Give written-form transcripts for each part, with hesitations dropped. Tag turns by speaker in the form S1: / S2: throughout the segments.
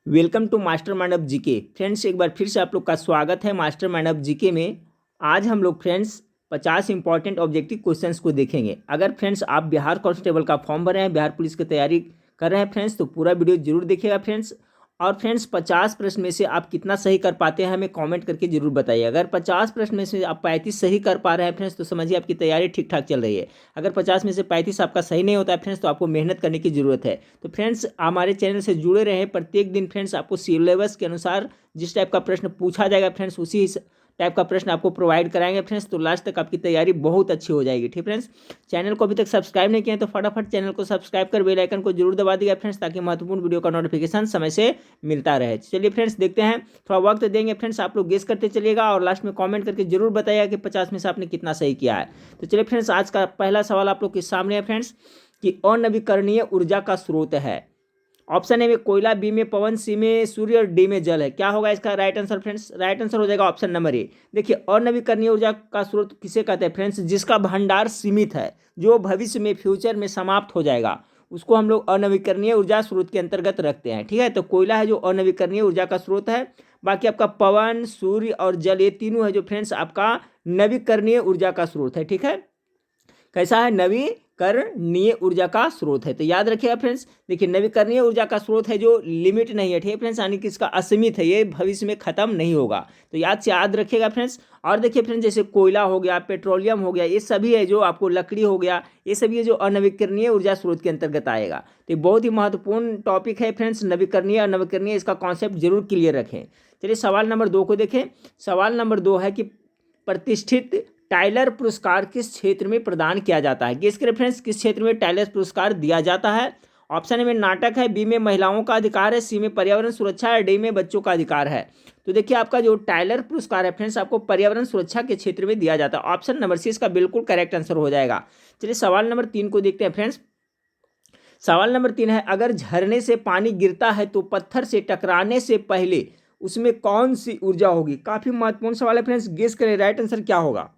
S1: Welcome to master mind of GK. Friends, एक बार फिर से आप लोग का स्वागत है मास्टर माइंड ऑफ जीके में। आज हम लोग फ्रेंड्स 50 इंपॉर्टेंट ऑब्जेक्टिव क्वेश्चंस को देखेंगे। अगर फ्रेंड्स आप बिहार कांस्टेबल का फॉर्म भर रहे हैं, बिहार पुलिस की तैयारी कर रहे हैं फ्रेंड्स, तो पूरा वीडियो जरूर देखिएगा फ्रेंड्स। और फ्रेंड्स 50 प्रश्न में से आप कितना सही कर पाते हैं हमें कमेंट करके जरूर बताइए। अगर 50 प्रश्न में से आप 35 सही कर पा रहे हैं फ्रेंड्स, तो समझिए आपकी तैयारी ठीक ठाक चल रही है। अगर 50 में से 35 आपका सही नहीं होता है फ्रेंड्स, तो आपको मेहनत करने की जरूरत है। तो फ्रेंड्स हमारे चैनल से जुड़े रहे, प्रत्येक दिन फ्रेंड्स आपको सिलेबस के अनुसार जिस टाइप का प्रश्न पूछा जाएगा फ्रेंड्स, उसी टाइप का प्रश्न आपको प्रोवाइड कराएंगे फ्रेंड्स। तो लास्ट तक आपकी तैयारी बहुत अच्छी हो जाएगी। ठीक फ्रेंड्स, चैनल को अभी तक सब्सक्राइब नहीं किया तो फटाफट चैनल को सब्सक्राइब कर बेल आइकन को जरूर दबा दिया फ्रेंड्स, ताकि महत्वपूर्ण वीडियो का नोटिफिकेशन समय से मिलता रहे। चलिए फ्रेंड्स देखते हैं, थोड़ा वक्त देंगे फ्रेंड्स, आप लोग गेस करते चलिएगा और लास्ट में कॉमेंट करके जरूर बताइएगा कि 50 में से आपने कितना सही किया है। तो चलिए फ्रेंड्स, आज का पहला सवाल आप लोग के सामने है फ्रेंड्स कि अनवीकरणीय ऊर्जा का स्रोत है। ऑप्शन ए में कोयला, बी में पवन, सी में सूर्य और डी में जल है। क्या होगा इसका right answer friends? Right answer हो जाएगा ऑप्शन नंबर ए। देखिए, अनवीकरणीय ऊर्जा का स्रोत किसे कहते हैं फ्रेंड्स? जिसका भंडार सीमित है, जो भविष्य में फ्यूचर में समाप्त हो जाएगा, उसको हम लोग अनवीकरणीय ऊर्जा स्रोत के अंतर्गत रखते हैं। ठीक है, तो कोयला है जो अनवीकरणीय ऊर्जा का स्रोत है। बाकी आपका पवन, सूर्य और जल, ये तीनों है जो फ्रेंड्स आपका नवीकरणीय ऊर्जा का स्रोत है। ठीक है, कैसा है? नवीकरणीय ऊर्जा का स्रोत है। तो याद रखिएगा फ्रेंड्स, देखिए नवीकरणीय ऊर्जा का स्रोत है जो लिमिट नहीं है। ठीक है फ्रेंड्स, यानी कि इसका असीमित है, ये भविष्य में खत्म नहीं होगा। तो याद रखिएगा फ्रेंड्स। और देखिए फ्रेंड्स, जैसे कोयला हो गया, पेट्रोलियम हो गया, ये सभी है जो आपको, लकड़ी हो गया, ये सभी है जो अनवीकरणीय ऊर्जा स्रोत के अंतर्गत आएगा। तो बहुत ही महत्वपूर्ण टॉपिक है फ्रेंड्स, नवीकरणीय और नवीकरणीय, इसका कॉन्सेप्ट जरूर क्लियर रखें। चलिए सवाल नंबर 2 को देखें। सवाल नंबर 2 है कि प्रतिष्ठित टाइलर पुरस्कार किस क्षेत्र में प्रदान किया जाता है? गेस करें फ्रेंड्स, किस क्षेत्र में टाइलर पुरस्कार दिया जाता है? ऑप्शन ए में नाटक है, बी में महिलाओं का अधिकार है, सी में पर्यावरण सुरक्षा है, डी में बच्चों का अधिकार है। तो देखिए, आपका जो टाइलर पुरस्कार है फ्रेंड्स, आपको पर्यावरण सुरक्षा के क्षेत्र में दिया जाता है। ऑप्शन नंबर सी इसका बिल्कुल करेक्ट आंसर हो जाएगा। चलिए सवाल नंबर 3 को देखते हैं फ्रेंड्स। सवाल नंबर 3 है, अगर झरने से पानी गिरता है तो पत्थर से टकराने से पहले उसमें कौन सी ऊर्जा होगी? काफी महत्वपूर्ण सवाल है फ्रेंड्स, गेस करें राइट आंसर क्या होगा।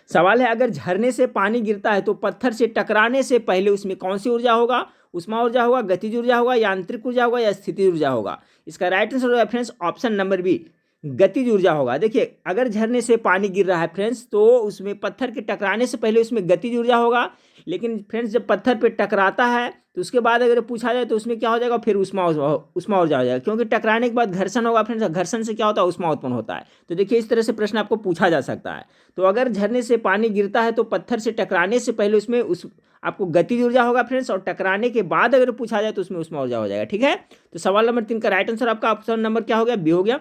S1: सवाल है, अगर झरने से पानी गिरता है तो पत्थर से टकराने से पहले उसमें कौन सी ऊर्जा होगा? उष्मा ऊर्जा होगा, गतिज ऊर्जा होगा, यांत्रिक ऊर्जा होगा या स्थितिज ऊर्जा होगा? इसका राइट आंसर होगा फ्रेंड्स ऑप्शन नंबर बी, गतिज ऊर्जा होगा। देखिए, अगर झरने से पानी गिर रहा है फ्रेंड्स, तो उसमें पत्थर के टकराने से पहले उसमें गतिज ऊर्जा होगा। लेकिन फ्रेंड्स जब पत्थर पे टकराता है तो उसके बाद अगर पूछा जाए तो उसमें क्या हो जाएगा? फिर उष्मा उष्मा ऊर्जा हो जाएगा, क्योंकि टकराने के बाद घर्षण होगा फ्रेंड्स, घर्षण से क्या होता है? उष्मा उत्पन्न होता है। तो देखिए, इस तरह से प्रश्न आपको पूछा जा सकता है। तो अगर झरने से पानी गिरता है तो पत्थर से टकराने से पहले उसमें आपको गतिज ऊर्जा होगा फ्रेंड्स, और टकराने के बाद अगर पूछा जाए तो उसमें उष्मा ऊर्जा हो जाएगा। ठीक है, तो सवाल नंबर 3 का राइट आंसर आपका ऑप्शन नंबर क्या हो गया? बी हो गया।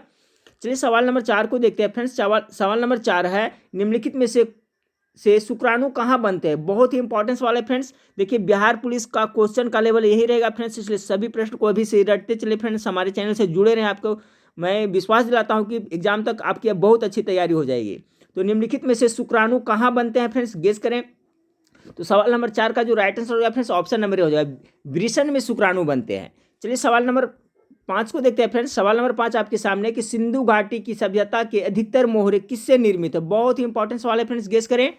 S1: चलिए सवाल नंबर 4 को देखते हैं फ्रेंड्स। सवाल नंबर 4 है, निम्नलिखित में से शुक्राणु कहाँ बनते हैं? बहुत ही इंपॉर्टेंट सवाल है फ्रेंड्स। देखिए, बिहार पुलिस का क्वेश्चन का लेवल यही रहेगा फ्रेंड्स, इसलिए सभी प्रश्न को अभी से रटते चले फ्रेंड्स। हमारे चैनल से जुड़े रहें, आपको मैं विश्वास दिलाता हूं कि एग्जाम तक आपकी अब बहुत अच्छी तैयारी हो जाएगी। तो निम्नलिखित में से शुक्राणु कहाँ बनते हैं फ्रेंड्स? गेस करें। तो सवाल नंबर 4 का जो राइट आंसर हो जाएगा फ्रेंड्स ऑप्शन नंबर ए हो जाएगा, वृषण में शुक्राणु बनते हैं। चलिए सवाल नंबर 5 को देखते हैं फ्रेंड्स। सवाल नंबर 5 आपके सामने कि सिंधु घाटी की सभ्यता के अधिकतर मोहरे किससे निर्मित है? बहुत ही इंपॉर्टेंट सवाल है फ्रेंड्स, गेस करें।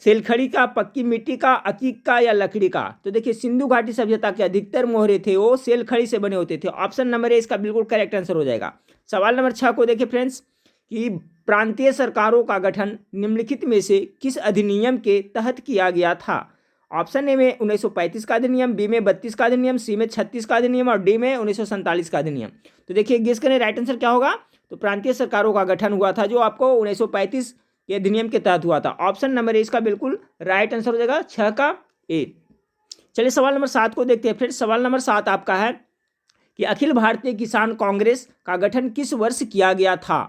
S1: सेलखड़ी का, पक्की मिट्टी का, अकीक का या लकड़ी का? तो देखिए, सिंधु घाटी सभ्यता के अधिकतर मोहरे थे वो सेलखड़ी से बने होते थे। ऑप्शन नंबर ए इसका बिल्कुल करेक्ट आंसर हो जाएगा। सवाल नंबर 6 को देखिए फ्रेंड्स कि प्रांतीय सरकारों का गठन निम्नलिखित में से किस अधिनियम के तहत किया गया था? ऑप्शन ए में 1935 का अधिनियम, बी में 32 का अधिनियम, सी में 36 का अधिनियम और डी में 1947 का अधिनियम। तो देखिए, गेस करें राइट आंसर क्या होगा। तो प्रांतीय सरकारों का गठन हुआ था जो आपको 1935 के अधिनियम के तहत हुआ था। ऑप्शन नंबर ए इसका बिल्कुल राइट आंसर हो जाएगा, 6 का ए। चलिए सवाल नंबर 7 को देखते हैं फ्रेंड्स। सवाल नंबर 7 आपका है कि अखिल भारतीय किसान कांग्रेस का गठन किस वर्ष किया गया था?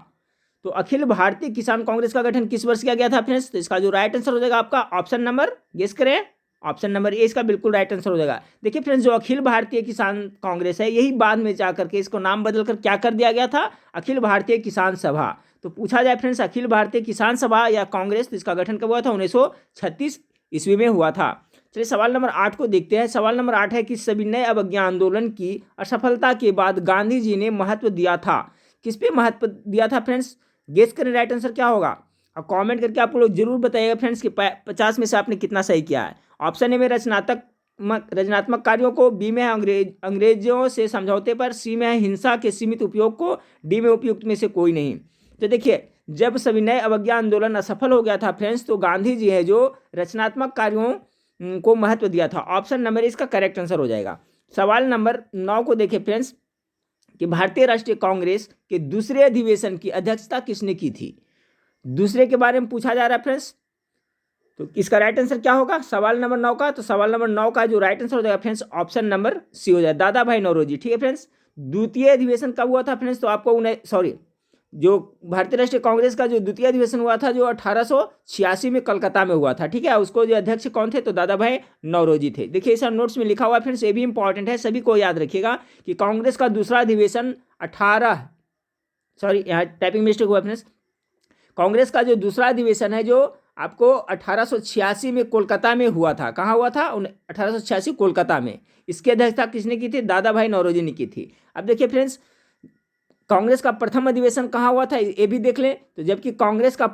S1: तो अखिल भारतीय किसान कांग्रेस का गठन किस वर्ष किया गया था फ्रेंड्स? तो इसका जो राइट आंसर हो जाएगा आपका ऑप्शन नंबर, गेस करें, ऑप्शन नंबर ए इसका बिल्कुल राइट आंसर हो जाएगा। देखिए फ्रेंड्स, जो अखिल भारतीय किसान कांग्रेस है, यही बाद में जाकर के इसको नाम बदलकर क्या कर दिया गया था? अखिल भारतीय किसान सभा। तो पूछा जाए फ्रेंड्स, अखिल भारतीय किसान सभा या कांग्रेस, तो इसका गठन कब हुआ था? 1936 ईस्वी में हुआ था। चलिए सवाल नंबर 8 को देखते हैं। सवाल नंबर 8 है कि सविनय अवज्ञा आंदोलन की असफलता के बाद गांधी जी ने महत्व दिया था, किस पे महत्व दिया था फ्रेंड्स? गेस करें राइट आंसर क्या होगा, और कमेंट करके आप लोग जरूर बताइएगा फ्रेंड्स कि 50 में से आपने कितना सही किया है। ऑप्शन ए में रचनात्मक रचनात्मक कार्यों को, बी में है अंग्रेजों से समझौते पर, सी में है हिंसा के सीमित उपयोग को, डी में उपयुक्त में से कोई नहीं। तो देखिए, जब सविनय अवज्ञा आंदोलन असफल हो गया था फ्रेंड्स, तो गांधी जी है जो रचनात्मक कार्यों को महत्व दिया था। ऑप्शन नंबर इसका करेक्ट आंसर हो जाएगा। सवाल नंबर 9 को देखिए फ्रेंड्स कि भारतीय राष्ट्रीय कांग्रेस के दूसरे अधिवेशन की अध्यक्षता किसने की थी। दूसरे के बारे में पूछा जा रहा है फ्रेंड्स, तो इसका राइट आंसर क्या होगा सवाल नंबर 9 का। तो सवाल नंबर 9 का जो राइट आंसर हो जाएगा फ्रेंड्स, ऑप्शन नंबर सी हो जाएगा, दादा भाई नौरोजी। ठीक है फ्रेंड्स, द्वितीय अधिवेशन कब हुआ था फ्रेंड्स, तो आपको जो भारतीय राष्ट्रीय कांग्रेस का जो द्वितीय अधिवेशन हुआ था जो 1886 में कलकत्ता में हुआ था। ठीक है, उसको जो अध्यक्ष कौन थे, तो दादा भाई नौरोजी थे। देखिए इस नोट्स में लिखा हुआ है फ्रेंड्स, ये भी इंपॉर्टेंट है, सभी को याद रखिएगा कि कांग्रेस का दूसरा अधिवेशन यहाँ टाइपिंग मिस्टेक हुआ फ्रेंड्स। कांग्रेस का जो दूसरा अधिवेशन है जो आपको 1886 में कोलकाता में हुआ था। कहाँ हुआ था, 1886 कोलकाता में। इसकी अध्यक्षता किसने की थी, दादा भाई नौरोजी ने की थी। अब देखिए फ्रेंड्स, कांग्रेस का प्रथम अधिवेशन कहाँ हुआ था ये भी देख लें। तो जबकि कांग्रेस का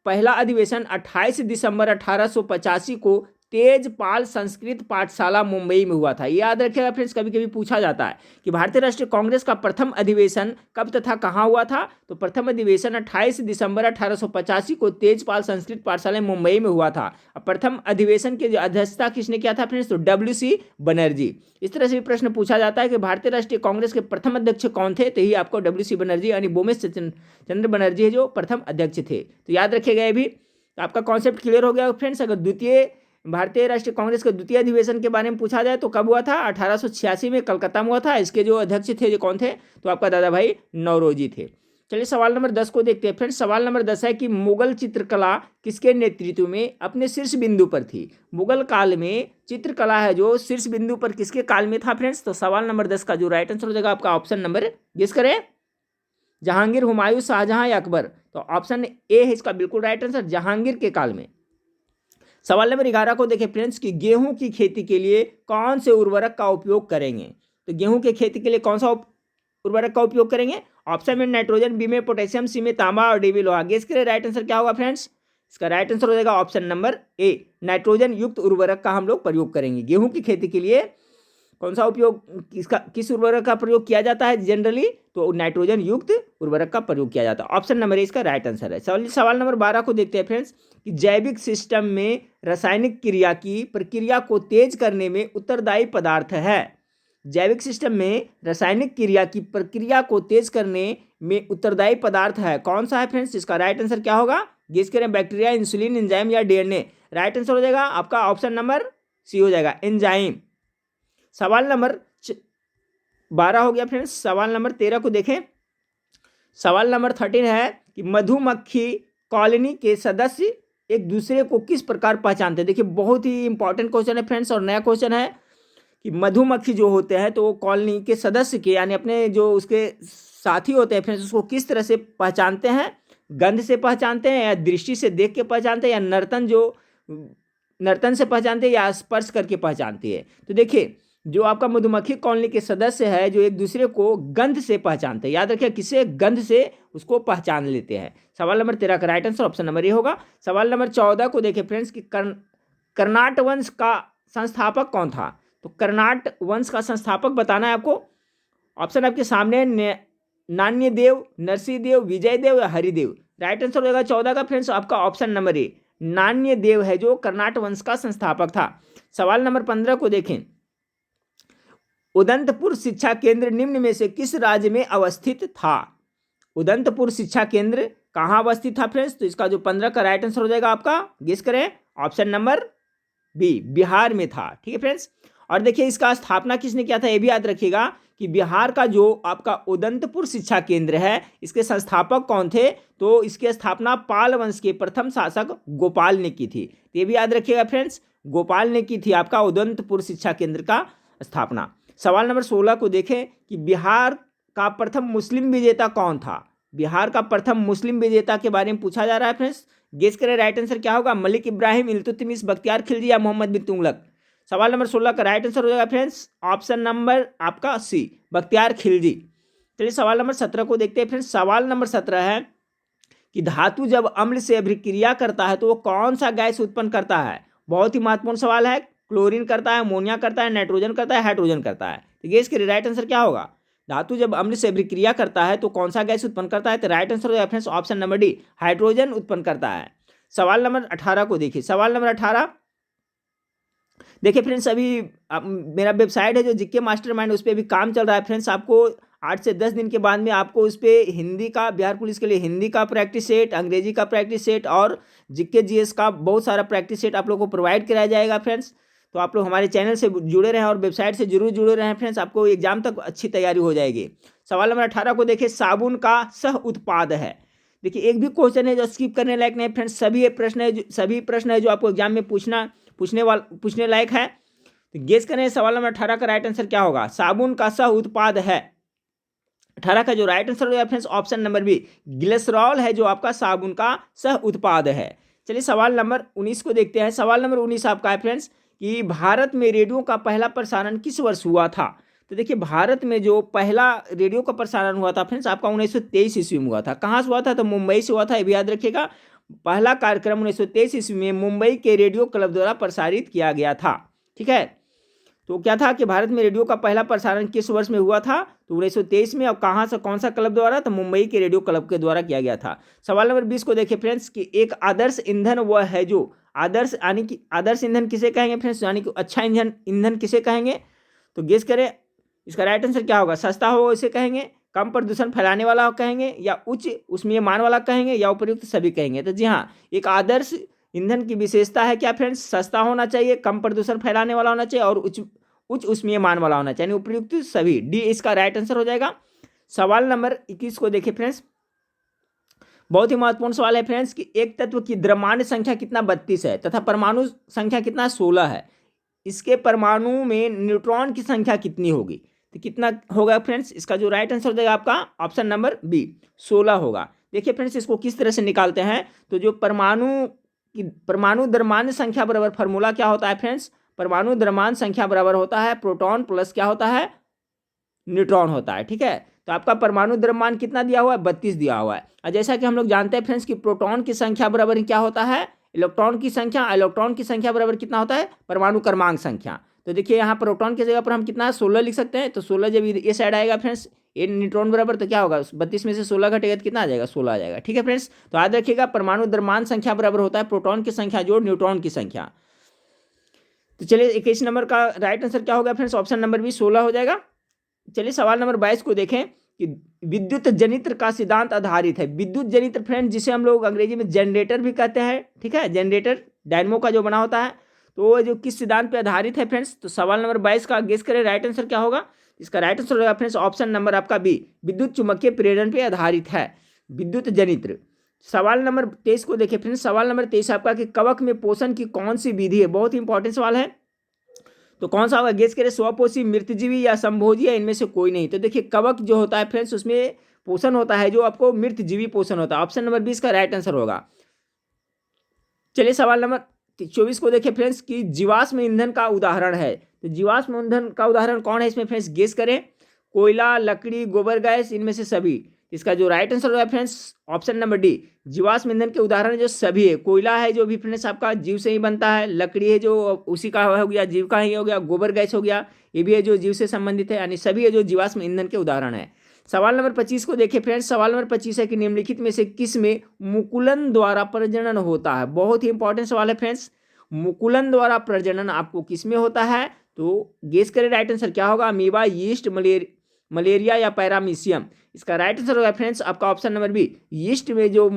S1: पहला अधिवेशन 28 दिसंबर 1885 को तेजपाल संस्कृत पाठशाला मुंबई में हुआ था। ये याद रखिएगा फ्रेंड्स, कभी कभी पूछा जाता है कि भारतीय राष्ट्रीय कांग्रेस का प्रथम अधिवेशन कब तथा कहाँ हुआ था। तो प्रथम अधिवेशन 28 दिसंबर 1885 को तेजपाल संस्कृत पाठशाला मुंबई में हुआ था। अब प्रथम अधिवेशन की अध्यक्षता किसने किया था फ्रेंड्स, तो WC बनर्जी। इस तरह से भी प्रश्न पूछा जाता है कि भारतीय राष्ट्रीय कांग्रेस के प्रथम अध्यक्ष कौन थे, तो यही आपको WC बनर्जी यानी बोमेश चंद्र बनर्जी है जो प्रथम अध्यक्ष थे। तो याद रखिएगा ये भी। तो आपका कॉन्सेप्ट क्लियर हो गया फ्रेंड्स। अगर भारतीय राष्ट्रीय कांग्रेस के द्वितीय अधिवेशन के बारे में पूछा जाए तो कब हुआ था, 1886 में कलकत्ता में हुआ था। इसके जो अध्यक्ष थे जो कौन थे, तो आपका दादा भाई नौरोजी थे। चलिए सवाल नंबर 10 को देखते हैं फ्रेंड्स। सवाल नंबर 10 है कि मुगल चित्रकला किसके नेतृत्व में अपने शीर्ष बिंदु पर थी। मुगल काल में चित्रकला है जो शीर्ष बिंदु पर किसके काल में था फ्रेंड्स। तो सवाल नंबर 10 का जो राइट आंसर हो जाएगा आपका ऑप्शन नंबर, गेस करें, जहांगीर, हुमायूं, शाहजहां या अकबर। तो ऑप्शन ए है इसका बिल्कुल राइट आंसर, जहांगीर के काल में। सवाल नंबर 11 को देखें फ्रेंड्स कि गेहूं की खेती के लिए कौन से उर्वरक का उपयोग करेंगे। तो गेहूं की खेती के लिए कौन सा उर्वरक का उपयोग करेंगे। ऑप्शन में नाइट्रोजन, बी में पोटेशियम, सी में तांबा और डी में लोहा। गेस करें राइट आंसर क्या होगा फ्रेंड्स। इसका राइट आंसर हो जाएगा ऑप्शन नंबर ए, नाइट्रोजन युक्त उर्वरक का हम लोग प्रयोग करेंगे। गेहूं की खेती के लिए कौन सा उपयोग, किस उर्वरक का प्रयोग किया जाता है जनरली, तो नाइट्रोजन युक्त उर्वरक का प्रयोग किया जाता है। ऑप्शन नंबर ए इसका राइट आंसर है। सवाल नंबर 12 को देखते हैं फ्रेंड्स कि जैविक सिस्टम में रासायनिक क्रिया की प्रक्रिया को तेज करने में उत्तरदायी पदार्थ है। जैविक सिस्टम में रासायनिक क्रिया की प्रक्रिया को तेज करने में उत्तरदायी पदार्थ है, कौन सा है फ्रेंड्स। इसका राइट आंसर क्या होगा, गेस करें, बैक्टीरिया, इंसुलिन, एंजाइम या DNA। राइट आंसर हो जाएगा आपका ऑप्शन नंबर सी हो जाएगा, एंजाइम। सवाल नंबर 12 हो गया फ्रेंड्स। सवाल नंबर 13 को देखें। सवाल नंबर 13 है कि मधुमक्खी कॉलोनी के सदस्य एक दूसरे को किस प्रकार पहचानते हैं। देखिए बहुत ही इंपॉर्टेंट क्वेश्चन है फ्रेंड्स और नया क्वेश्चन है कि मधुमक्खी जो होते हैं तो वो कॉलोनी के सदस्य के यानी अपने जो उसके साथी होते हैं फ्रेंड्स उसको किस तरह से पहचानते हैं। गंध से पहचानते हैं या दृष्टि से देख के पहचानते हैं या नर्तन से पहचानते हैं या स्पर्श करके पहचानती है। तो देखिए जो आपका मधुमक्खी कॉलोनी के सदस्य है जो एक दूसरे को गंध से पहचानते हैं। याद रखिए किसे, गंध से उसको पहचान लेते हैं। सवाल नंबर 13 का right answer option number A होगा। सवाल नंबर 14 को देखें फ्रेंड्स कि कर्नाट वंश का संस्थापक कौन था। तो कर्नाट वंश का संस्थापक बताना है आपको। ऑप्शन आपके सामने, नान्यदेव, नरसिंहदेव, विजयदेव या हरिदेव। राइट आंसर हो जाएगा 14 का फ्रेंड्स आपका ऑप्शन नंबर ए, नान्यदेव है जो कर्नाट वंश का संस्थापक था। सवाल नंबर 15 को देखें। उदंतपुर शिक्षा केंद्र निम्न में से किस राज्य में अवस्थित था। उदंतपुर शिक्षा केंद्र कहाँ अवस्थित था फ्रेंड्स। तो इसका जो 15 का राइट आंसर हो जाएगा आपका, गेस करें, ऑप्शन नंबर बी, बिहार में था। ठीक है फ्रेंड्स। और देखिए इसका स्थापना किसने किया था, ये भी याद रखिएगा कि बिहार का जो आपका उदंतपुर शिक्षा केंद्र है इसके संस्थापक कौन थे। तो इसकी स्थापना पाल वंश के प्रथम शासक गोपाल ने की थी। ये भी याद रखिएगा फ्रेंड्स, गोपाल ने की थी आपका उदंतपुर शिक्षा केंद्र का स्थापना। सवाल नंबर 16 को देखें कि बिहार का प्रथम मुस्लिम विजेता कौन था। बिहार का प्रथम मुस्लिम विजेता के बारे में पूछा जा रहा है फ्रेंड्स। गेस करें राइट आंसर क्या होगा, मलिक इब्राहिम, इल्तुतमिश, बख्तियार खिलजी या मोहम्मद बिन तुगलक। सवाल नंबर 16 का राइट आंसर हो जाएगा फ्रेंड्स ऑप्शन नंबर आपका सी, बख्तियार खिलजी। चलिए सवाल नंबर 17 को देखते हैं फ्रेंड्स। सवाल नंबर 17 है कि धातु जब अम्ल से अभिक्रिया करता है तो वो कौन सा गैस उत्पन्न करता है। बहुत ही महत्वपूर्ण सवाल है। क्लोरीन करता है, अमोनिया करता है, नाइट्रोजन करता है, हाइड्रोजन करता है। तो गैस के राइट आंसर क्या होगा? धातु जब अम्ल से अभिक्रिया करता है तो कौन सा गैस उत्पन्न करता है? तो राइट आंसर होगा friends option number D, hydrogen उत्पन्न करता है। सवाल नंबर 18 को देखिए। सवाल नंबर 18 देखिए फ्रेंड्स, अभी मेरा वेबसाइट है जो जीके मास्टरमाइंड, उस पर अभी काम चल रहा है फ्रेंड्स। आपको 8 से 10 दिन के बाद में आपको उस पर हिंदी का, बिहार पुलिस के लिए हिंदी का प्रैक्टिस सेट, अंग्रेजी का प्रैक्टिस सेट और जीके जीएस का बहुत सारा प्रैक्टिस सेट आप लोगों को प्रोवाइड कराया जाएगा फ्रेंड्स। तो आप लोग हमारे चैनल से जुड़े रहें और वेबसाइट से जरूर जुड़े रहें फ्रेंड्स, आपको एग्जाम तक अच्छी तैयारी हो जाएगी। सवाल नंबर 18 को देखिए, साबुन का सह उत्पाद है। देखिए एक भी क्वेश्चन है जो स्किप करने लायक नहीं फ्रेंड्स, सभी प्रश्न है जो आपको एग्जाम में पूछने लायक है। तो गेस करें सवाल नंबर 18 का राइट आंसर क्या होगा? साबुन का सह उत्पाद है। 18 का जो राइट आंसर होगा friends option number B, glycerol है जो आपका साबुन का सह उत्पाद है। चलिए सवाल नंबर 19 को देखते हैं। सवाल नंबर 19 आपका है फ्रेंड्स कि भारत में रेडियो का पहला प्रसारण किस वर्ष हुआ था? तो देखिए भारत में जो पहला रेडियो का प्रसारण हुआ था फ्रेंड्स आपका 1923 ईस्वी में हुआ था। कहाँ से हुआ था? तो मुंबई से हुआ था, ये भी याद रखिएगा। पहला कार्यक्रम 1923 ईस्वी में मुंबई के रेडियो क्लब द्वारा प्रसारित किया गया था। ठीक है, तो क्या था कि भारत में रेडियो का पहला प्रसारण किस वर्ष में हुआ था? तो 1923 में। और कहाँ से, कौन सा क्लब द्वारा? तो मुंबई के रेडियो क्लब के द्वारा किया गया था। सवाल नंबर 20 को देखिए फ्रेंड्स कि एक आदर्श ईंधन वह है जो आदर्श, यानी कि आदर्श ईंधन किसे कहेंगे फ्रेंड्स, यानी कि अच्छा ईंधन किसे कहेंगे? तो गेस करें इसका राइट आंसर क्या होगा? सस्ता हो इसे कहेंगे, कम प्रदूषण फैलाने वाला कहेंगे, या उच्च उष्मीय मान वाला कहेंगे, या उपयुक्त सभी कहेंगे। तो जी हाँ, एक आदर्श ईंधन की विशेषता है क्या फ्रेंड्स? सस्ता होना चाहिए, कम प्रदूषण फैलाने वाला होना चाहिए और उच्च उष्मीय मान वाला होना चाहिए, उपयुक्त सभी। डी इसका राइट आंसर हो जाएगा। सवाल नंबर 21 को देखिए फ्रेंड्स, बहुत ही महत्वपूर्ण सवाल है फ्रेंड्स कि एक तत्व की द्रव्यमान संख्या कितना 32 है तथा परमाणु संख्या कितना 16 है, इसके परमाणु में न्यूट्रॉन की संख्या कितनी होगी? तो कितना होगा फ्रेंड्स? इसका जो राइट आंसर हो जाएगा आपका ऑप्शन नंबर बी, 16 होगा। देखिए फ्रेंड्स इसको किस तरह से निकालते हैं, तो जो परमाणु द्रव्यमान संख्या बराबर फॉर्मूला क्या होता है फ्रेंड्स? परमाणु द्रव्यमान संख्या बराबर होता है प्रोटॉन प्लस क्या होता है? न्यूट्रॉन होता है। ठीक है, तो आपका परमाणु द्रव्यमान कितना दिया हुआ है? 32 दिया हुआ है। और जैसा कि हम लोग जानते हैं फ्रेंड्स कि प्रोटॉन की संख्या बराबर क्या होता है? इलेक्ट्रॉन की संख्या। इलेक्ट्रॉन की संख्या बराबर कितना होता है? परमाणु क्रमांक संख्या। तो देखिए यहाँ प्रोटॉन की जगह पर हम कितना 16 लिख सकते हैं। तो 16 जब ये साइड आएगा फ्रेंड्स, ये न्यूट्रॉन बराबर, तो क्या होगा? 32 में से 16 घटेगा तो कितना आ जाएगा? 16 आ जाएगा। ठीक है फ्रेंड्स, तो याद रखिएगा परमाणु द्रव्यमान संख्या बराबर होता है प्रोटॉन की संख्या जोड़ न्यूट्रॉन की संख्या। तो चलिए 21 नंबर का राइट आंसर क्या होगा फ्रेंड्स? ऑप्शन नंबर बी, 16 हो जाएगा। चलिए सवाल नंबर 22 को देखें कि विद्युत जनित्र का सिद्धांत आधारित है। विद्युत जनित्र फ्रेंड जिसे हम लोग अंग्रेजी में जनरेटर भी कहते हैं। ठीक है, जनरेटर डायनमो का जो बना होता है, तो वो जो किस सिद्धांत पे आधारित है फ्रेंड्स? तो सवाल नंबर 22 का गेस करें राइट आंसर क्या होगा? इसका राइट आंसर होगा फ्रेंड्स ऑप्शन नंबर आपका बी, विद्युत चुम्बकीय प्रेरण पे आधारित है विद्युत जनित्र। सवाल नंबर 23 को देखिए फ्रेंड्स। सवाल नंबर 23 आपका कि कवक में पोषण की कौन सी विधि है? बहुत ही इंपॉर्टेंट सवाल है। तो कौन सा होगा? गेस करें, स्वपोषी, मृतजीवी या संभोजी या इनमें से कोई नहीं। तो देखिए कवक जो होता है फ्रेंड्स उसमें पोषण होता है जो आपको मृतजीवी पोषण होता है। ऑप्शन नंबर 20 का राइट आंसर होगा। चलिए सवाल नंबर 24 को देखिए फ्रेंड्स कि जीवाश्म ईंधन का उदाहरण है। तो जीवाश्म ईंधन का उदाहरण कौन है इसमें फ्रेंड्स? गेस करें, कोयला, लकड़ी, गोबर गैस, इनमें से सभी। इसका जो राइट आंसर होगा फ्रेंड्स ऑप्शन नंबर डी, जीवाश्म ईंधन के उदाहरण जो सभी है। कोयला है जो भी फ्रेंड्स आपका जीव से ही बनता है, लकड़ी है जो उसी का हो गया, जीव का ही हो गया, गोबर गैस हो गया, ये भी है जो जीव से संबंधित है, यानी सभी है जो जीवाश्म ईंधन के उदाहरण है। सवाल नंबर 25 को देखिए फ्रेंड्स। सवाल नंबर 25 है कि निम्नलिखित में से किस में मुकुलन द्वारा प्रजनन होता है? बहुत ही इंपॉर्टेंट सवाल है फ्रेंड्स। मुकुलन द्वारा प्रजनन आपको किस में होता है? तो गेस करें राइट आंसर क्या होगा? अमीबा, यीस्ट, मलेरिया या पैरामीशियम। इसका राइट आंसर होगा फ्रेंड्स आपका ऑप्शन नंबर बी, यीस्ट में जो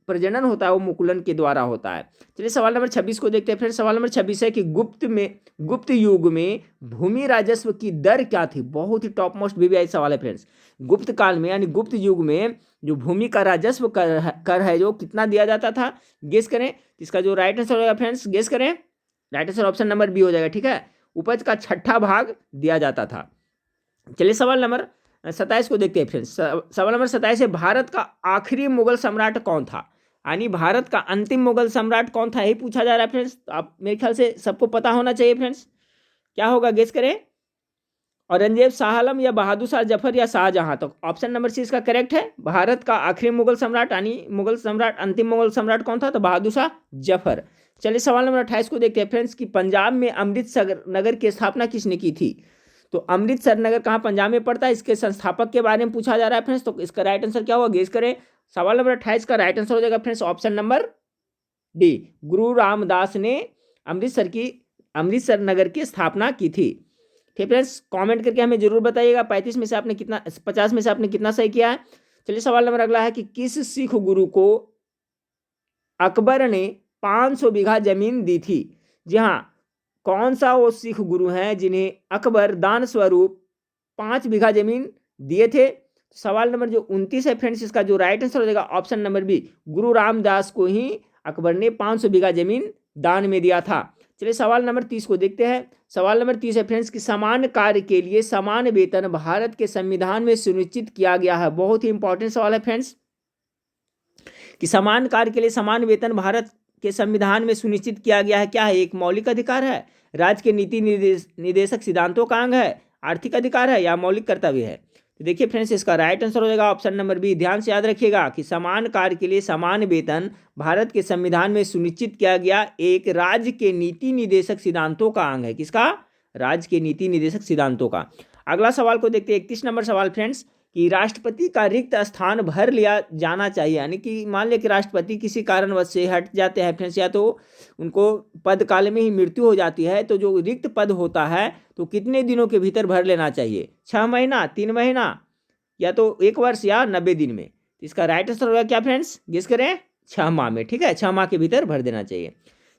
S1: प्रजनन होता है वो मुकुलन के द्वारा होता है। चलिए सवाल नंबर 26 को देखते हैं फ्रेंड्स। सवाल नंबर 26 है कि गुप्त युग में भूमि राजस्व की दर क्या थी? बहुत ही टॉप मोस्ट वीवीआई सवाल है फ्रेंड्स। गुप्त काल में यानी गुप्त युग में जो भूमि का राजस्व कर है जो कितना दिया जाता था? गेस करें। इसका जो राइट आंसर होगा फ्रेंड्स, गेस करें, right answer option number B हो जाएगा। ठीक है, उपज का 6ठा भाग दिया जाता था। चलिए सवाल नंबर 27 को देखते हैं फ्रेंड्स। सवाल नंबर 27 है, भारत का आखिरी मुगल सम्राट कौन था? यानी भारत का अंतिम मुगल सम्राट कौन था, यही पूछा जा रहा है फ्रेंड्स। आप मेरे ख्याल से सबको पता होना चाहिए फ्रेंड्स। क्या होगा? गेस करें, औरंगजेब, शाह आलम या बहादुर शाह जफर या शाहजहां। तो ऑप्शन नंबर सी इसका करेक्ट है। भारत का आखिरी मुगल सम्राट यानी मुगल सम्राट, अंतिम मुगल सम्राट कौन था? तो बहादुर शाह जफर। चलिए सवाल नंबर 28 को देखते हैं फ्रेंड्स कि पंजाब में अमृतसर नगर की स्थापना किसने की थी। तो अमृतसर नगर कहाँ पंजाब में पड़ता है, इसके संस्थापक के बारे में पूछा जा रहा है फ्रेंड्स। तो इसका राइट आंसर क्या होगा, गेस करें। सवाल नंबर 28 का राइट आंसर हो जाएगा फ्रेंड्स ऑप्शन नंबर डी, गुरु रामदास ने अमृतसर नगर की स्थापना की थी। ठीक फ्रेंड्स, कमेंट करके हमें जरूर बताइएगा 35 में से आपने कितना, 50 में से आपने कितना सही किया है। चलिए सवाल नंबर अगला है कि किस सिख गुरु को अकबर ने 500 बीघा जमीन दी थी। जी हाँ, कौन सा वो सिख गुरु हैं जिन्हें अकबर दान स्वरूप 5 बीघा जमीन दिए थे। सवाल नंबर जो 29 है फ्रेंड्स, इसका जो राइट आंसर हो जाएगा ऑप्शन नंबर बी, गुरु रामदास को ही अकबर ने 500 बीघा जमीन दान में दिया था। चलिए सवाल नंबर 30 को देखते हैं। सवाल नंबर 30 है फ्रेंड्स कि समान कार्य के लिए समान वेतन भारत के संविधान में सुनिश्चित किया गया है। बहुत ही इंपॉर्टेंट सवाल है फ्रेंड्स कि समान कार्य के लिए समान वेतन भारत के संविधान में सुनिश्चित किया गया है। क्या है, एक मौलिक अधिकार है, राज्य के नीति निर्देशक सिद्धांतों का अंग है, आर्थिक अधिकार है या मौलिक कर्तव्य है। तो देखिए फ्रेंड्स, इसका राइट आंसर हो जाएगा ऑप्शन नंबर बी। ध्यान से याद रखिएगा कि समान कार्य के लिए समान वेतन भारत के संविधान में सुनिश्चित किया गया एक राज्य के नीति निर्देशक सिद्धांतों का अंग है। किसका, राज्य के नीति निर्देशक सिद्धांतों का। अगला सवाल को देखते हैं 31 नंबर सवाल फ्रेंड्स कि राष्ट्रपति का रिक्त स्थान भर लिया जाना चाहिए। यानी कि मान लिया कि राष्ट्रपति किसी कारणवश से हट जाते हैं फ्रेंड्स, या तो उनको पद काल में ही मृत्यु हो जाती है, तो जो रिक्त पद होता है तो कितने दिनों के भीतर भर लेना चाहिए, 6 महीना, 3 महीना या तो 1 वर्ष या 90 दिन में। तो इसका राइट आंसर होगा क्या फ्रेंड्स, गेस करें, 6 माह में। ठीक है, 6 माह के भीतर भर देना चाहिए।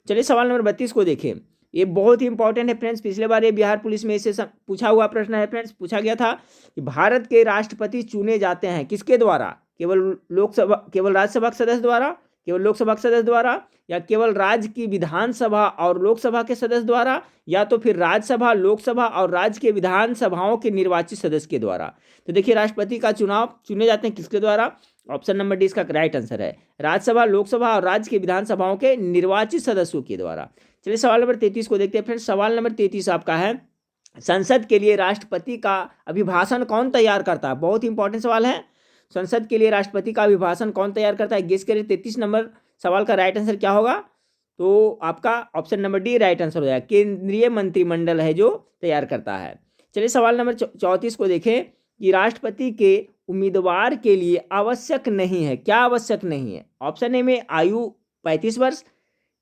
S1: चलिए सवाल नंबर 32 को देखें। ये बहुत ही इंपॉर्टेंट है फ्रेंड्स, पिछले बार ये बिहार पुलिस में इसे पूछा हुआ प्रश्न है फ्रेंड्स। पूछा गया था कि भारत के राष्ट्रपति चुने जाते हैं किसके द्वारा, केवल राज्यसभा के सदस्य द्वारा, केवल लोकसभा के सदस्य द्वारा, या केवल राज्य की विधानसभा और लोकसभा के सदस्य द्वारा, या तो फिर राज्यसभा, लोकसभा और राज्य के विधानसभाओं के निर्वाचित सदस्य के द्वारा। तो देखिए राष्ट्रपति का चुनाव चुने जाते हैं किसके द्वारा, ऑप्शन नंबर डी इसका राइट आंसर है, राज्यसभा, लोकसभा और राज्य के विधानसभाओं के निर्वाचित सदस्यों के द्वारा। चलिए सवाल नंबर 33 को देखते हैं फ्रेंड्स। सवाल नंबर 33 आपका है, संसद के लिए राष्ट्रपति का अभिभाषण कौन तैयार करता है। बहुत ही इंपॉर्टेंट सवाल है, संसद के लिए राष्ट्रपति का अभिभाषण कौन तैयार करता है। गेस करिए 33 नंबर सवाल का राइट आंसर क्या होगा। तो आपका option number D right answer हो जाएगा, केंद्रीय मंत्रिमंडल है जो तैयार करता है। चलिए सवाल नंबर 34 को देखें कि राष्ट्रपति के उम्मीदवार के लिए आवश्यक नहीं है, क्या आवश्यक नहीं है। ऑप्शन ए में आयु 35 वर्ष,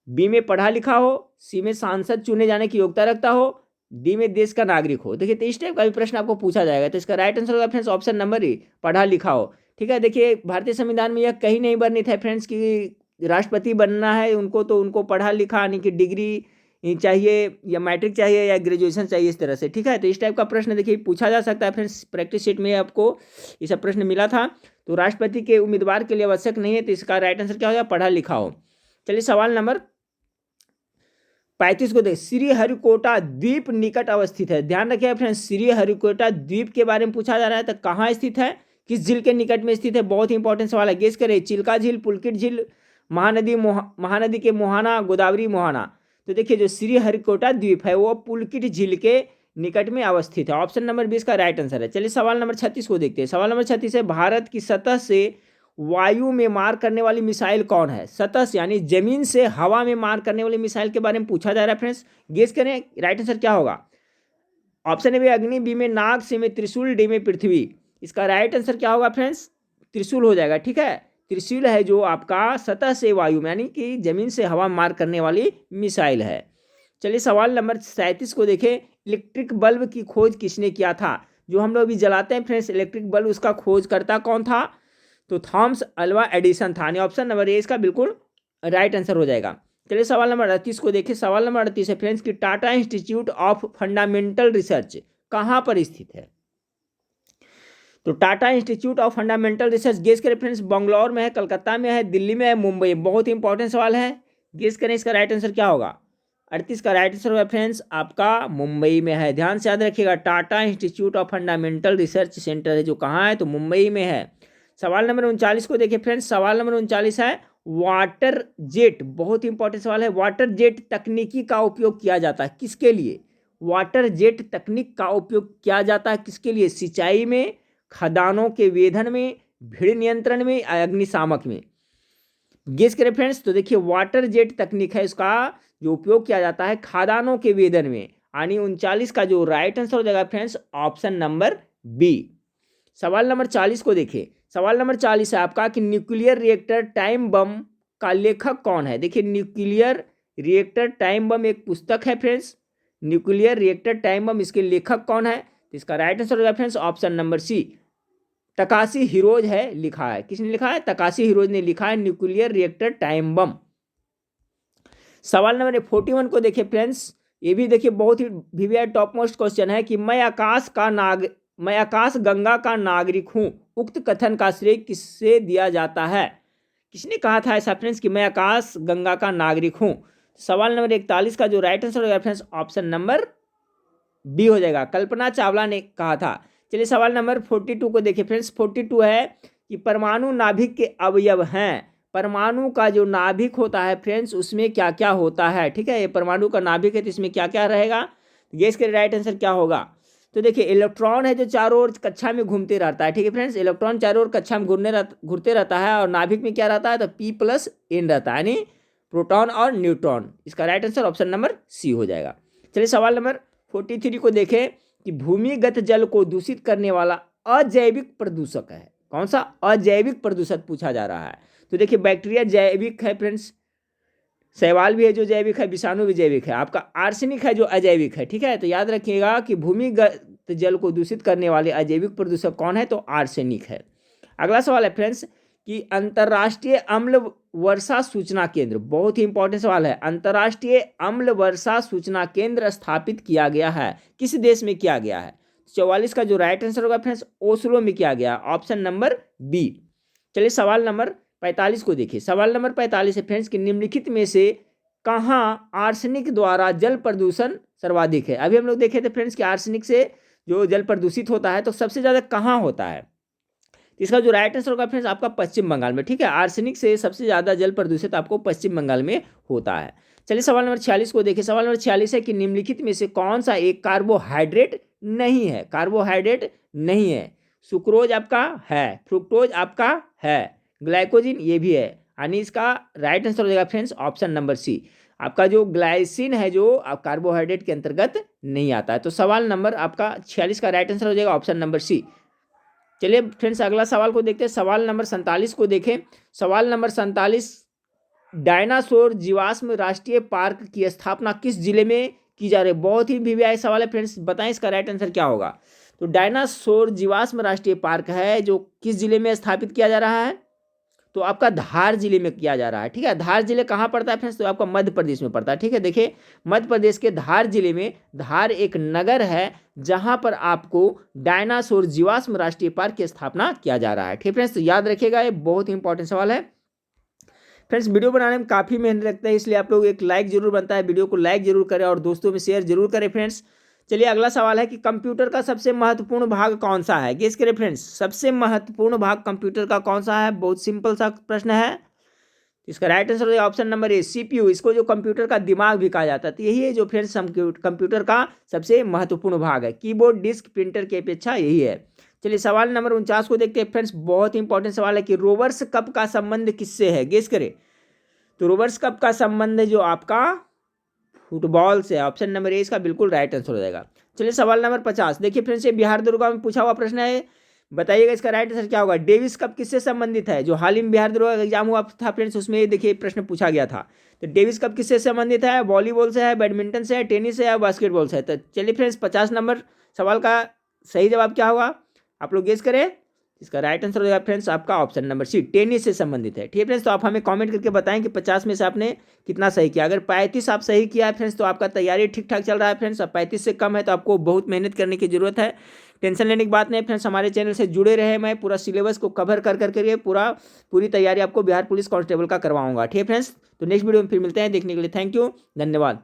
S1: बी में पढ़ा लिखा हो, सी में सांसद चुने जाने की योग्यता रखता हो, डी में देश का नागरिक हो। देखिए तो इस टाइप का भी प्रश्न आपको पूछा जाएगा, तो इसका राइट आंसर होगा फ्रेंड्स ऑप्शन नंबर ए, पढ़ा लिखा हो। ठीक है, देखिए भारतीय संविधान में यह कहीं नहीं वर्णित है फ्रेंड्स कि राष्ट्रपति बनना है उनको तो उनको पढ़ा लिखा यानी कि डिग्री चाहिए या मैट्रिक चाहिए या ग्रेजुएशन चाहिए, इस तरह से। ठीक है, तो इस टाइप का प्रश्न देखिए पूछा जा सकता है फ्रेंड्स, प्रैक्टिस शीट में आपको ये सब प्रश्न मिला था। तो राष्ट्रपति के उम्मीदवार के लिए आवश्यक नहीं है, तो इसका राइट आंसर क्या हो जाएगा, पढ़ा लिखा हो। चलिए सवाल नंबर 35 को देख, श्रीहरिकोटा द्वीप निकट अवस्थित है। ध्यान रखिए फ्रेंड्स, श्रीहरिकोटा द्वीप के बारे में पूछा जा रहा है, तो कहाँ स्थित है, किस झील के निकट में स्थित है। बहुत ही इंपॉर्टेंट सवाल है, गेस करें, चिल्का झील, पुलकित झील, महानदी के मोहाना, गोदावरी मोहाना। तो देखिए जो श्रीहरिकोटा द्वीप है वो पुलकित झील के निकट में अवस्थित है। ऑप्शन नंबर 20 का राइट आंसर है। चलिए सवाल नंबर 36 को देखते हैं। सवाल नंबर 36 है, भारत की सतह से वायु में मार करने वाली मिसाइल कौन है। सतह से यानी जमीन से हवा में मार करने वाली मिसाइल के बारे में पूछा जा रहा है फ्रेंड्स। गेस करें राइट आंसर क्या होगा। ऑप्शन ए में अग्नि, बी में नाग, सी में त्रिशूल, डी में पृथ्वी। इसका राइट आंसर क्या होगा फ्रेंड्स, त्रिशूल हो जाएगा। ठीक है, त्रिशूल है जो आपका सतह से वायु में यानी कि जमीन से हवा में मार करने वाली मिसाइल है। चलिए सवाल नंबर 37 को देखें, इलेक्ट्रिक बल्ब की खोज किसने किया था। जो हम लोग अभी जलाते हैं फ्रेंड्स इलेक्ट्रिक बल्ब, उसका खोजकर्ता कौन था, तो थॉमस अल्वा एडिसन था। ऑप्शन नंबर ए इसका बिल्कुल राइट आंसर हो जाएगा। चलिए सवाल नंबर 38 को देखें। सवाल नंबर 38 है फ्रेंड्स कि Tata institute of fundamental research कहाँ पर स्थित है। तो Tata institute of fundamental research guess करें फ्रेंड्स, बंगलौर में है, कलकत्ता में है, दिल्ली में है, मुंबई। बहुत ही इंपॉर्टेंट सवाल है, गेस करें इसका राइट आंसर क्या होगा। 38 का राइट आंसर होगा फ्रेंड्स आपका मुंबई में है। ध्यान से याद रखिएगा, Tata institute of fundamental research centre है जो कहाँ है, तो मुंबई में है। सवाल नंबर 39 को देखिए फ्रेंड्स। सवाल नंबर 39 है, वाटर जेट, बहुत ही इंपॉर्टेंट सवाल है। वाटर जेट तकनीकी का उपयोग किया जाता है किसके लिए। वाटर जेट तकनीक का उपयोग किया जाता है किसके लिए, सिंचाई में, खदानों के वेधन में, भीड़ नियंत्रण में, अग्निशामक में। गेस करें फ्रेंड्स। तो देखिए वाटर जेट तकनीक है, इसका जो उपयोग किया जाता है खादानों के वेदन में। यानी 39 का जो राइट आंसर हो जाएगा फ्रेंड्स ऑप्शन नंबर बी। सवाल नंबर 40 को देखिए। सवाल नंबर 40 है आपका कि न्यूक्लियर रिएक्टर टाइम बम का लेखक कौन है। देखिए न्यूक्लियर रिएक्टर टाइम बम एक पुस्तक है friends. Nuclear reactor time bomb, इसके लेखक कौन है। तो इसका राइट आंसर होगा friends option number C, Takashi Hirose है लिखा है। किसने लिखा है, तकाशी हिरोज ने लिखा है न्यूक्लियर रिएक्टर टाइम बम। सवाल नंबर 41 को देखिए फ्रेंड्स। ये भी देखिए बहुत ही वीवीआई टॉप मोस्ट क्वेश्चन है कि मैं आकाश गंगा का नागरिक हूं, उक्त कथन का श्रेय किससे दिया जाता है। किसने कहा था ऐसा फ्रेंड्स कि मैं आकाश गंगा का नागरिक हूं। सवाल नंबर 41 का जो राइट आंसर होगा फ्रेंड्स ऑप्शन नंबर बी हो जाएगा, कल्पना चावला ने कहा था। चलिए सवाल नंबर 42 को देखिए फ्रेंड्स। 42 है कि परमाणु नाभिक के अवयव हैं। परमाणु का जो नाभिक होता है फ्रेंड्स उसमें क्या क्या होता है। ठीक है, ये परमाणु का नाभिक है तो इसमें क्या क्या रहेगा। गेस करिए राइट आंसर क्या होगा। तो देखिए इलेक्ट्रॉन है जो चारों ओर कक्षा में घूमते रहता है। ठीक है फ्रेंड्स, इलेक्ट्रॉन चारों ओर कक्षा में घूमते रहता है और नाभिक में क्या रहता है, तो P+N रहता है, यानी प्रोटॉन और न्यूट्रॉन। इसका right answer option number C हो जाएगा। चलिए सवाल नंबर 43 को देखें कि भूमिगत जल को दूषित करने वाला अजैविक प्रदूषक है कौन सा। अजैविक प्रदूषक पूछा जा रहा है। तो देखिए बैक्टीरिया जैविक है फ्रेंड्स, शैवाल भी है जो जैविक है, विषाणु भी जैविक है, आपका आर्सेनिक है जो अजैविक है। ठीक है, तो याद रखिएगा कि भूमिगत जल को दूषित करने वाले अजैविक प्रदूषक कौन है, तो आर्सेनिक है। अगला सवाल है फ्रेंड्स कि अंतर्राष्ट्रीय अम्ल वर्षा सूचना केंद्र, बहुत ही इंपॉर्टेंट सवाल है। अंतर्राष्ट्रीय अम्ल वर्षा सूचना केंद्र स्थापित किया गया है, किस देश में किया गया है। 44 का जो राइट आंसर होगा फ्रेंड्स ओस्लो में किया गया, ऑप्शन नंबर बी। चलिए सवाल नंबर 45 को देखिए। सवाल नंबर 45 है फ्रेंड्स कि निम्नलिखित में से कहाँ आर्सेनिक द्वारा जल प्रदूषण सर्वाधिक है। अभी हम लोग देखे थे फ्रेंड्स कि आर्सेनिक से जो जल प्रदूषित होता है तो सबसे ज़्यादा कहाँ होता है। इसका जो राइट आंसर होगा फ्रेंड्स आपका पश्चिम बंगाल में। ठीक है, आर्सेनिक से सबसे ज़्यादा जल प्रदूषित आपको पश्चिम बंगाल में होता है। चलिए सवाल नंबर 46 को देखिए। सवाल नंबर 46 है कि निम्नलिखित में से कौन सा एक कार्बोहाइड्रेट नहीं है। कार्बोहाइड्रेट नहीं है। सुक्रोज आपका है, फ्रुक्टोज आपका है, ग्लाइकोजिन ये भी है, यानी इसका राइट आंसर हो जाएगा फ्रेंड्स ऑप्शन नंबर सी। आपका जो ग्लाइसिन है जो कार्बोहाइड्रेट के अंतर्गत नहीं आता है। तो सवाल नंबर आपका 46 का राइट आंसर हो जाएगा ऑप्शन नंबर सी। चलिए फ्रेंड्स अगला सवाल को देखते हैं। सवाल नंबर 47 को देखें। सवाल नंबर 47, डायनासोर जीवाश्म राष्ट्रीय पार्क की स्थापना किस जिले में की जा रही है। बहुत ही वीवीआई सवाल है फ्रेंड्स, बताएं इसका राइट आंसर क्या होगा। तो डायनासोर जीवाश्म राष्ट्रीय पार्क है जो किस जिले में स्थापित किया जा रहा है, तो आपका धार जिले में किया जा रहा है। ठीक है, धार जिले कहाँ पड़ता है फ्रेंड्स, तो आपका मध्य प्रदेश में पड़ता है। ठीक है, देखिए मध्य प्रदेश के धार जिले में, धार एक नगर है जहां पर आपको डायनासोर जीवाश्म राष्ट्रीय पार्क की स्थापना किया जा रहा है। ठीक है फ्रेंड्स, तो याद रखिएगा ये बहुत ही इंपॉर्टेंट सवाल है। फ्रेंड्स वीडियो बनाने में काफ़ी मेहनत लगता है, इसलिए आप लोग एक लाइक जरूर बनता है, वीडियो को लाइक जरूर करें और दोस्तों में शेयर जरूर करें फ्रेंड्स। चलिए अगला सवाल है कि कंप्यूटर का सबसे महत्वपूर्ण भाग कौन सा है। गेस करें फ्रेंड्स, सबसे महत्वपूर्ण भाग कंप्यूटर का कौन सा है। बहुत सिंपल सा प्रश्न है, इसका राइट आंसर है ऑप्शन नंबर ए, CPU। इसको जो कंप्यूटर का दिमाग भी कहा जाता है, तो यही है जो फ्रेंड्स कंप्यूटर का सबसे महत्वपूर्ण भाग है। कीबोर्ड, डिस्क, प्रिंटर की अपेक्षा यही है। चलिए सवाल नंबर 49 को देखते हैं फ्रेंड्स। बहुत इंपॉर्टेंट सवाल है कि रोवर्स कप का संबंध किससे है। गेस करें, तो रोवर्स कप का संबंध जो आपका फुटबॉल से, ऑप्शन नंबर ए इसका बिल्कुल राइट आंसर हो जाएगा। चलिए सवाल नंबर 50 देखिए फ्रेंड्स, ये बिहार दुर्गा में पूछा हुआ प्रश्न है, बताइएगा इसका राइट आंसर क्या होगा। डेविस कप किससे संबंधित है। जो हाल ही में बिहार दुर्गा एग्जाम हुआ था फ्रेंड्स, उसमें देखिए प्रश्न पूछा गया था। तो डेविस कप किससे संबंधित है, वॉलीबॉल से है, बैडमिंटन से है, टेनिस से है, बास्केटबॉल से है। तो चलिए फ्रेंड्स 50 नंबर सवाल का सही जवाब क्या होगा, आप लोग गेस करें। इसका राइट आंसर हो जाएगा फ्रेंड्स आपका ऑप्शन नंबर सी, टेनिस से संबंधित है। ठीक है फ्रेंड्स, तो आप हमें कमेंट करके बताएं कि 50 में से आपने कितना सही किया। अगर 35 आप सही किया है फ्रेंड्स तो आपका तैयारी ठीक ठाक चल रहा है फ्रेंड्स, और 35 से कम है तो आपको बहुत मेहनत करने की जरूरत है। टेंशन लेने की बात नहीं फ्रेंड्स, हमारे चैनल से जुड़े रहे, मैं पूरा सिलेबस को कवर करके पूरी तैयारी आपको बिहार पुलिस कांस्टेबल का करवाऊंगा। ठीक है फ्रेंड्स, तो नेक्स्ट वीडियो में फिर मिलते हैं, देखने के लिए थैंक यू, धन्यवाद।